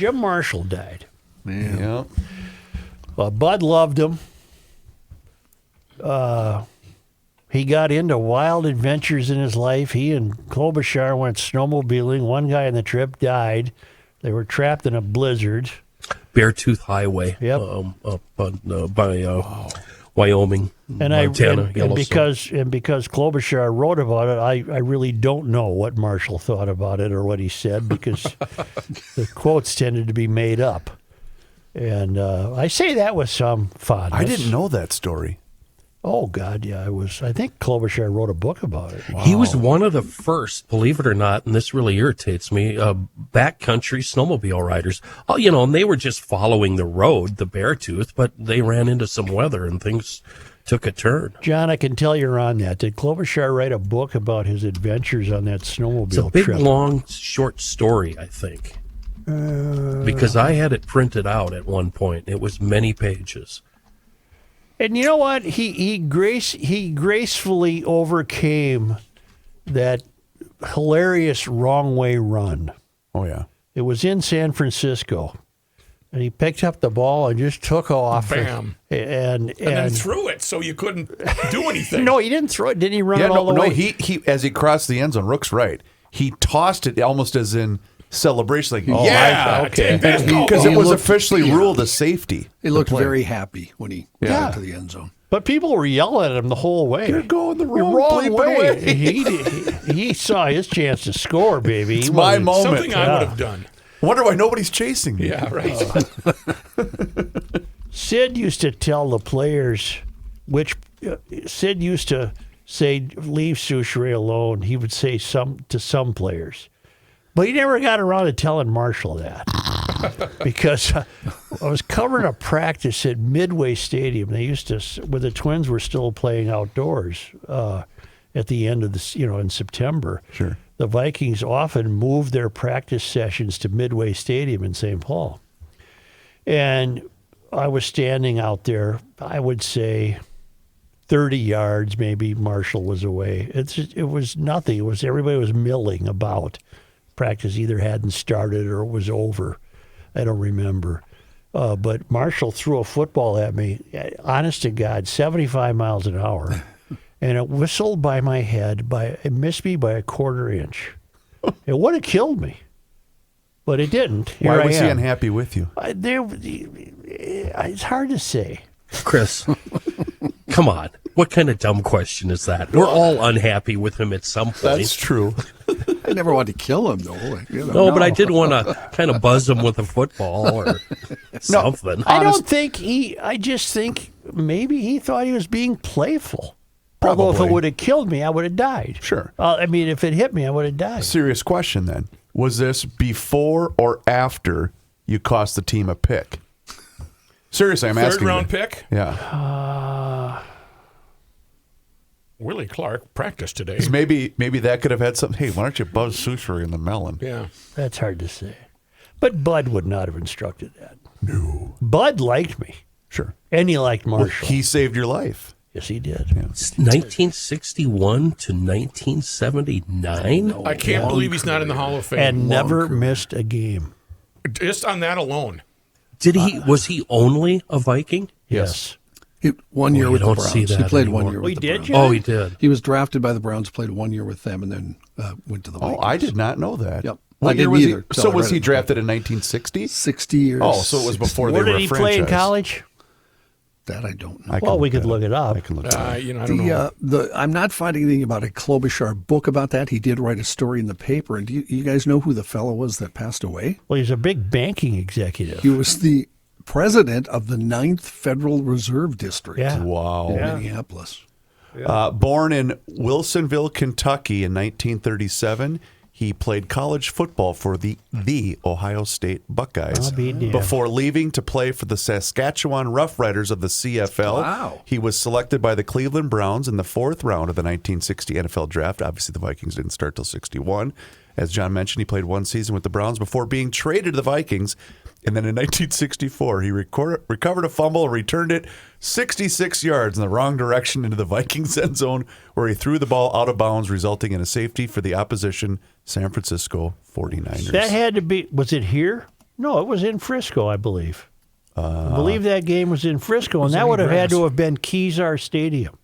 Jim Marshall died. Yeah. Bud loved him. He got into wild adventures in his life. He and Klobuchar went snowmobiling. One guy on the trip died. They were trapped in a blizzard. Beartooth Highway. Yep. Up by Wyoming, Montana, Yellowstone. Because Klobuchar wrote about it, I really don't know what Marshall thought about it or what he said because the quotes tended to be made up. And I say that with some fondness. I didn't know that story. Oh, God, yeah. I think Klobuchar wrote a book about it. He was one of the first, believe it or not, and this really irritates me, backcountry snowmobile riders. Oh, and they were just following the road, the Beartooth, but they ran into some weather and things took a turn. John, I can tell you're on that. Did Klobuchar write a book about his adventures on that snowmobile trip? It's a big, long, short story, I think. Because I had it printed out at one point. It was many pages. And you know what? He gracefully overcame that hilarious wrong way run. Oh, yeah. It was in San Francisco. And he picked up the ball and just took off. Bam. And then threw it so you couldn't do anything. No, he didn't throw it. Didn't he run it all the way? No, he as he crossed the end zone, Rook's right. He tossed it almost as in celebration. Like, okay. Because it was officially ruled a safety. He looked very happy when he got to the end zone. But people were yelling at him the whole way. You're going the wrong way. He saw his chance to score, baby. It's my moment. Something I would have done. I wonder why nobody's chasing me. Yeah, right. Sid used to tell the players Sid used to say, leave Souchere alone. He would say to some players. But he never got around to telling Marshall that. Because I was covering a practice at Midway Stadium. They used to, when the Twins were still playing outdoors at the end of in September. Sure. The Vikings often moved their practice sessions to Midway Stadium in St. Paul. And I was standing out there, I would say 30 yards, maybe Marshall was away. It was nothing. Everybody was milling about. Practice either hadn't started or it was over. I don't remember. But Marshall threw a football at me, honest to God, 75 miles an hour. And it whistled by my head. It missed me by a quarter inch. It would have killed me. But it didn't. Why was he unhappy with you? It's hard to say. Chris, come on. What kind of dumb question is that? We're all unhappy with him at some point. That's true. I never wanted to kill him, though. No, but I did want to kind of buzz him with a football or something. I just think maybe he thought he was being playful. Probably. Although if it would have killed me, I would have died. Sure. If it hit me, I would have died. Serious question then. Was this before or after you cost the team a pick? Seriously, I'm asking. Third round pick? Yeah. Willie Clark practiced today. Maybe that could have had something. Hey, why don't you buzz Souchere in the melon? Yeah. That's hard to say. But Bud would not have instructed that. No. Bud liked me. Sure. And he liked Marshall. Well, he saved your life. Yes, he did. Yeah. 1961 to 1979? I can't believe he's not in the Hall of Fame. And never missed a game. Just on that alone. Was he only a Viking? Yes. 1 year with the Browns. He played anymore. 1 year with the Browns. Oh, he did. He was drafted by the Browns, played 1 year with them, and then went to the Vikings. Oh, I did not know that. Yep. What I year didn't was either. he? So was he drafted in 1960? 60 years. Oh, so it was before they Where were did a he franchise. play in college? That I don't know. Well, we could look it up. I can look it up. I don't know. I'm not finding anything about a Klobuchar book about that. He did write a story in the paper. And do you guys know who the fellow was that passed away? Well, he's a big banking executive. He was the president of the 9th Federal Reserve District. Yeah. Wow. In Minneapolis. Born in Wilsonville, Kentucky in 1937, he played college football for the Ohio State Buckeyes I'll be damned. before leaving to play for the Saskatchewan Roughriders of the CFL. Wow. He was selected by the Cleveland Browns in the 4th round of the 1960 NFL Draft. Obviously, the Vikings didn't start till 61. As John mentioned, he played one season with the Browns before being traded to the Vikings. And then in 1964, he recovered a fumble and returned it 66 yards in the wrong direction into the Vikings end zone, where he threw the ball out of bounds, resulting in a safety for the opposition San Francisco 49ers. That had to be, was it here? No, it was in Frisco, I believe. I believe that game was in Frisco, and that would have had to have been Kezar Stadium.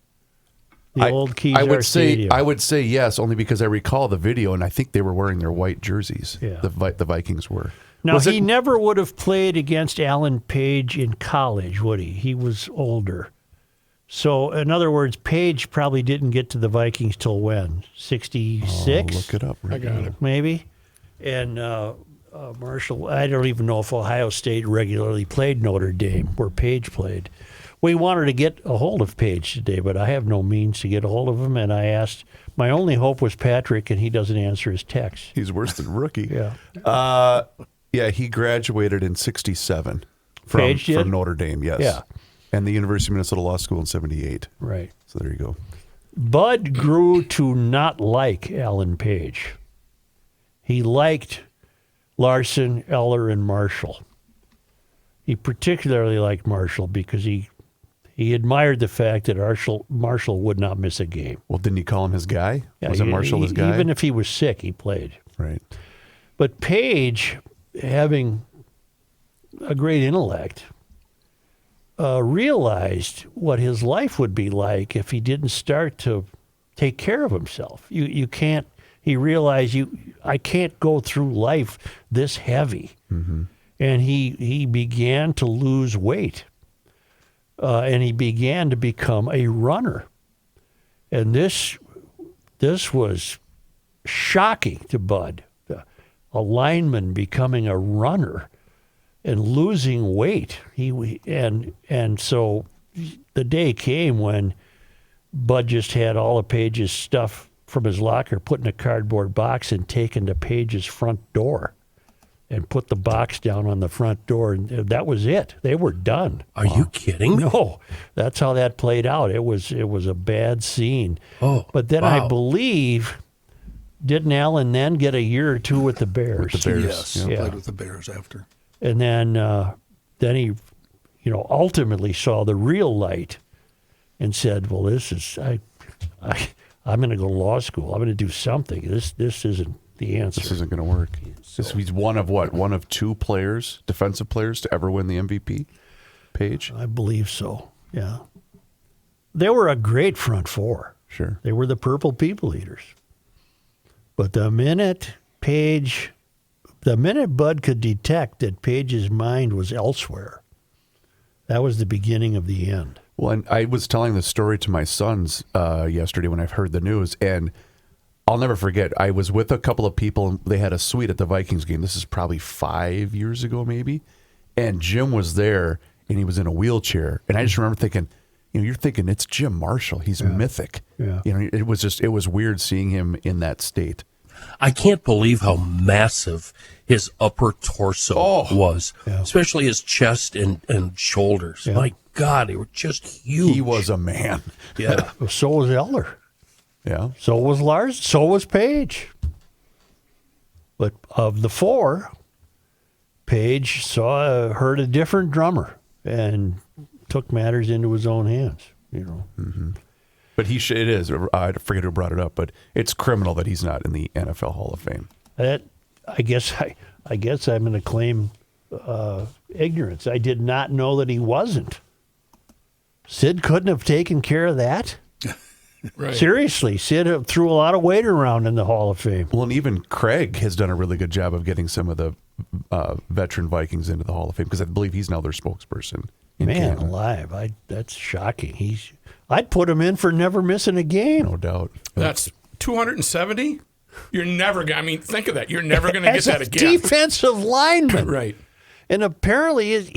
The old Kezar Stadium. I would say yes, only because I recall the video, and I think they were wearing their white jerseys. Yeah. The Vikings were. Now, he never would have played against Alan Page in college, would he? He was older. So, in other words, Page probably didn't get to the Vikings till when? 66? Look it up. I got it. Maybe. And Marshall, I don't even know if Ohio State regularly played Notre Dame, where Page played. We wanted to get a hold of Page today, but I have no means to get a hold of him. And I asked, my only hope was Patrick, and he doesn't answer his text. He's worse than rookie. Yeah. Yeah, he graduated in 67 Page did? from Notre Dame, yes. Yeah. And the University of Minnesota Law School in 78. Right. So there you go. Bud grew to not like Alan Page. He liked Larsen, Eller, and Marshall. He particularly liked Marshall because he admired the fact that Marshall would not miss a game. Well, didn't he call him his guy? Yeah, Was it Marshall his guy? Even if he was sick, he played. Right. But Page, having a great intellect, realized what his life would be like if he didn't start to take care of himself. You can't. He realized I can't go through life this heavy, and he began to lose weight, and he began to become a runner, and this was shocking to Bud. A lineman becoming a runner and losing weight. And so the day came when Bud just had all of Page's stuff from his locker put in a cardboard box and taken to Page's front door and put the box down on the front door. And that was it. They were done. Are you kidding? No, that's how that played out. It was a bad scene. Oh, but then wow. I believe, didn't Allen then get a year or two with the Bears? With the Bears. Yes, Yeah. he Yeah. played with the Bears after. And then he, ultimately saw the real light and said, "Well, this is I'm going to go to law school. I'm going to do something. This isn't the answer." This isn't going to work. He's one of what? One of two players, defensive players, to ever win the MVP? Page? I believe so. Yeah, they were a great front four. Sure. They were the Purple People Eaters. But the minute Bud could detect that Page's mind was elsewhere, that was the beginning of the end. Well, and I was telling the story to my sons yesterday when I heard the news, and I'll never forget. I was with a couple of people, and they had a suite at the Vikings game. This is probably 5 years ago, maybe. And Jim was there, and he was in a wheelchair. And I just remember thinking, you're thinking it's Jim Marshall. He's mythic. Yeah. It was weird seeing him in that state. I can't believe how massive his upper torso was, especially his chest and shoulders. Yeah. My God, they were just huge. He was a man. Yeah. So was Eller. Yeah. So was Lars. So was Page. But of the four, Page heard a different drummer and took matters into his own hands. Mm-hmm. But it is. I forget who brought it up, but it's criminal that he's not in the NFL Hall of Fame. I guess I'm going to claim ignorance. I did not know that he wasn't. Sid couldn't have taken care of that. Right. Seriously, Sid threw a lot of weight around in the Hall of Fame. Well, and even Craig has done a really good job of getting some of the veteran Vikings into the Hall of Fame because I believe he's now their spokesperson. Man Canada. alive, that's shocking. I'd put him in for never missing a game. No doubt. That's 270? You're never going to, think of that. You're never going to get As that a again. defensive lineman. Right. And apparently